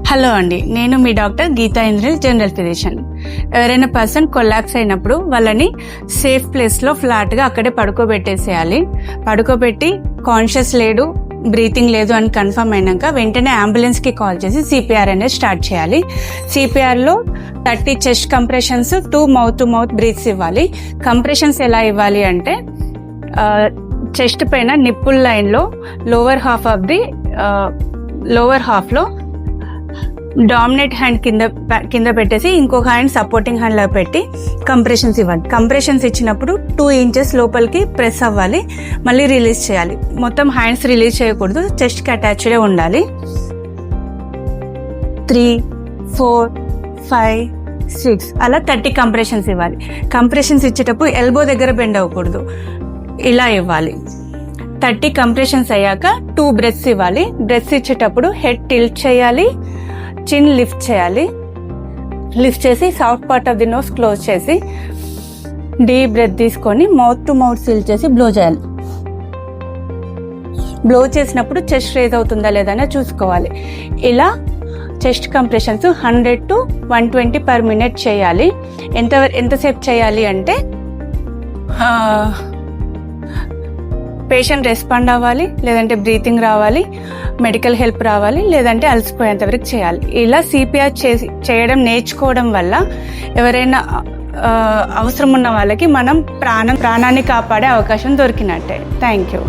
Hello అండి, నేను మీ doctor Gita ఇంద్రల్, general physician. ఎవరైనా పర్సన్ కొలాప్స్ అయినప్పుడు వాళ్ళని సేఫ్ ప్లేస్లో ఫ్లాట్గా అక్కడే పడుకోబెట్టేసేయాలి. పడుకోబెట్టి కాన్షియస్ లేడు, బ్రీతింగ్ లేదు అని కన్ఫర్మ్ అయినాక వెంటనే అంబులెన్స్కి కాల్ చేసి సిపిఆర్ అనేది స్టార్ట్ చేయాలి. సిపిఆర్లో 30 chest compressions, 2 mouth to mouth breaths ఇవ్వాలి. కంప్రెషన్స్ ఎలా ఇవ్వాలి అంటే చెస్ట్ పైన నిప్పుల్ లైన్లో లోవర్ హాఫ్లో డామినేట్ హ్యాండ్ కింద పెట్టేసి ఇంకొక హ్యాండ్ సపోర్టింగ్ హ్యాండ్లో పెట్టి కంప్రెషన్స్ ఇవ్వాలి. కంప్రెషన్స్ ఇచ్చినప్పుడు 2 ఇంచెస్ లోపలికి ప్రెస్ అవ్వాలి, మళ్ళీ రిలీజ్ చేయాలి. మొత్తం హ్యాండ్స్ రిలీజ్ చేయకూడదు, చెస్ట్కి అటాచ్డే ఉండాలి. 3, 4, 5, 6 అలా 30 కంప్రెషన్స్ ఇవ్వాలి. కంప్రెషన్స్ ఇచ్చేటప్పుడు ఎల్బో దగ్గర బెండ్ అవ్వకూడదు, ఇలా ఇవ్వాలి. 30 కంప్రెషన్స్ అయ్యాక 2 బ్రెత్స్ ఇవ్వాలి. బ్రెత్స్ ఇచ్చేటప్పుడు హెడ్ టిల్ట్ చేయాలి, చిన్ లిఫ్ట్ చేయాలి. లిఫ్ట్ చేసి soft part of the nose close చేసి డీప్ బ్రెత్ తీసుకొని మౌత్ టు మౌత్ సీల్ చేసి బ్లో చేయాలి. బ్లో చేసినప్పుడు చెస్ట్ రేజ్ అవుతుందా లేదా అని చూసుకోవాలి. ఇలా chest compressions 100 to 120 per minute చేయాలి. ఎంతసేపు చేయాలి అంటే పేషెంట్ రెస్పాండ్ అవ్వాలి, లేదంటే బ్రీతింగ్ రావాలి, మెడికల్ హెల్ప్ రావాలి, లేదంటే అలసిపోయేంత వరకు చేయాలి. ఇలా సిపిఆర్ చేయడం నేర్చుకోవడం వల్ల ఎవరైనా అవసరం ఉన్న వాళ్ళకి మనం ప్రాణాన్ని కాపాడే అవకాశం దొరికినట్టే. Thank you.